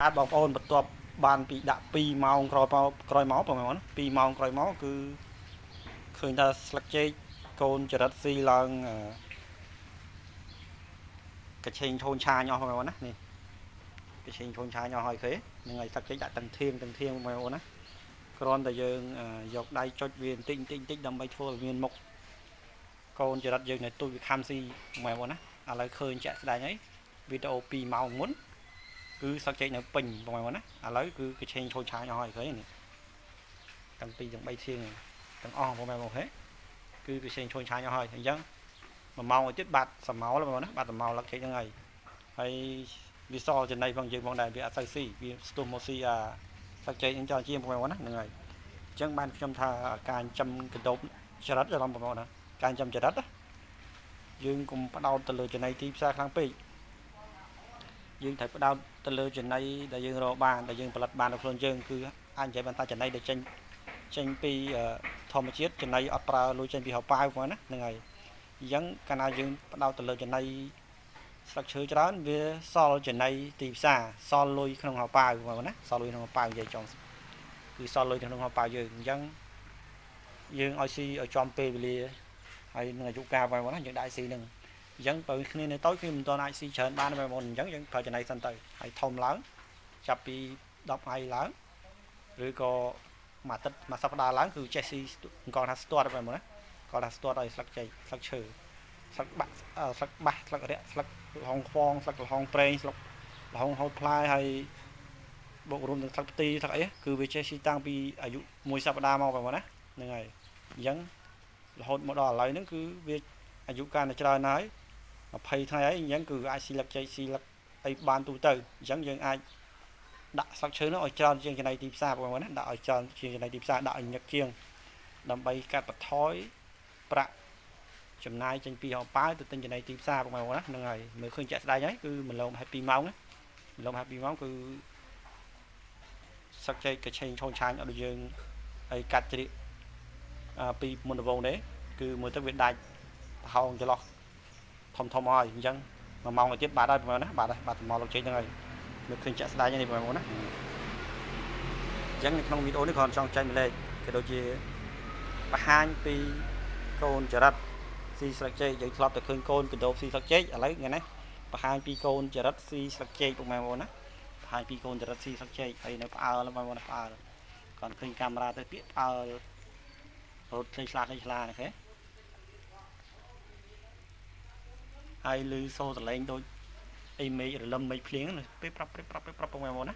អាចបងប្អូនបន្ទាប់បានពីដាក់2ម៉ោងក្រោយមកបងប្អូន2ម៉ោងក្រោយមកគឺឃើញថាស្លឹកចេកកូនចរិតស៊ីឡើងកញ្ឆេងឈូនឆាញអស់បងប្អូនណានេះកញ្ឆេងឈូនឆាញអស់ហើយឃើញហ្នឹងហើយស្លឹកចេកដាក់ទាំងធៀងបងប្អូនណាគ្រាន់តែយើងយកដៃចុចវាបន្តិចដើម្បីធ្វើឲ្យមានមុខកូនចរិតយើងនៅទូចវាខំស៊ីបងប្អូនណាឥឡូវឃើញចាក់ស្ដែងហើយវីដេអូ2ម៉ោងមុនគឺស្លឹកចេកនៅពេញបងប្អូនណាឥឡូវគឺកញ្ឆេងឈូនឆាញអស់ហើយឃើញនេះទាំង2ទាំង3ធៀងទាំងអស់បងប្អូនហេគឺកញ្ឆេងឈូនឆាញអស់ហើយអញ្ចឹង1ម៉ោងទៀតបាត់សមោលបងប្អូនណាបាត់សមោលស្លឹកចេកហ្នឹងហើយវាសល់ចំណៃផងយើងផងដែរវាអត់សូវស៊ីវាស្ទុះមកស៊ីស្លឹកចេកហ្នឹងចោលជាងបងប្អូនណាហ្នឹងហើយអញ្ចឹងបានខ្ញុំថាការចិញ្ចឹមកណ្ដូបចរិតច្រឡំបងប្អូនណាការចិញ្ចឹមចរិតយើងកុំផ្ដោតទៅលើចំណៃទីផ្សារខ្លាំងពេកយើងត្រូវផ្ដោតទៅលើចំណៃដែលយើងរកបានដែលយើងផលិតបានដល់ខ្លួនយើងគឺអាចនិយាយបានថាចំណៃដែលចេញពីធម្មជាតិចំណៃអត់ប្រើលុយចេញពីហោប៉ាវបងណាហ្នឹងហើយអញ្ចឹងកាលណាយើងផ្ដោតទៅលើចំណៃស្លឹកឈើច្រើនវាសល់ចំណៃទីផ្សារសល់លុយក្នុងហោប៉ាវបងណាសល់លុយក្នុងហោប៉ាវនិយាយចំគឺសល់លុយក្នុងហោប៉ាវយើងអញ្ចឹងយើងឲ្យស៊ីឲ្យចំពេលវេលាហើយនឹងអាយុកាលបងណាយើងដាក់ស៊ីនឹងអញ្ចឹងបើគ្នានៅតូចគឺមិនទាន់អាចស៊ីច្រើនបានបងប្អូនអញ្ចឹងយើងប្រើចំណៃសិនទៅហើយធំឡើងចាប់ពី10ថ្ងៃឡើងឬក៏មួយអាទិត្យមួយសប្តាហ៍ឡើងគឺចេះស៊ីគាត់ថាស្ទាត់បងប្អូនណាគាត់ថាស្ទាត់ឲ្យស្លឹកចេកស្លឹកឈើស្លឹកបាក់ស្លឹកបាសស្លឹករយៈស្លឹកលហុងខ្វងស្លឹកលហុងប្រេងស្លឹកលហុងហូតផ្លែហើយបូករួមទាំងស្លឹកផ្ទីស្លឹកអីគឺវាចេះស៊ីតាំងពីអាយុ1សប្តាហ៍មកបងប្អូនណាហ្នឹងហើយអញ្ចឹងរហូតមកដល់ឥឡូវហ្នឹងគឺវាអាយុកាលតែច្រើនហើយ20ថ្ងៃហើយអញ្ចឹងគឺអាចស៊ីស្លឹកចេកស៊ីស្លឹកអីបានទូទៅអញ្ចឹងយើងអាចដាក់ស្លឹកឈើនោះឲ្យច្រើនជាងចំណៃទីផ្សារបងប្អូនណាដាក់ឲ្យច្រើនជាងចំណៃទីផ្សារដាក់ឲ្យញឹកជាងដើម្បីកាត់បន្ថយប្រាក់ចំណាយចេញពីហោប៉ាវទៅទិញចំណីទីផ្សារបងប្អូនណាហ្នឹងហើយមើលឃើញចាក់ស្ដែងហើយគឺម្លងហើយ2ម៉ោងណាម្លងហើយ2ម៉ោងគឺស្លឹកចេកកញ្ឆេងឈូនឆាញអត់ដូចយើងហើយកាត់ជ្រៀកពីមុនដំបូងទេគឺមើលទៅវាដាច់ប្រហោងចន្លោះធំហើយអញ្ចឹង1ម៉ោងទៀតបាត់ហើយបងប្អូនណាបាត់សមោលស្លឹកចេកហ្នឹងហើយមើលឃើញចាក់ស្ដែងនេះបងប្អូនណាអញ្ចឹងនៅក្នុងវីដេអូនេះគ្រាន់ចង់ចែកម្លែកក៏ដូចជាបង្ហាញពីកូនចរិតស៊ីស្លឹកចេកយើងធ្លាប់តែឃើញកូនកណ្ដូបស៊ីស្លឹកចេកឥឡូវថ្ងៃនេះបង្ហាញពីកូនចរិតស៊ីស្លឹកចេកបងប្អូនណាបង្ហាញពីកូនចរិតស៊ីស្លឹកចេកហើយនៅផ្អើលបងប្អូនផ្អើលគាត់ឃើញកាមេរ៉ាទៅពាក្យផ្អើលរត់ឆ្លានេះឃើញហើយឮសូរសលេងដូចអីមេឃរលឹមមេឃភ្លៀងពេលប្រាប់បងប្អូនណា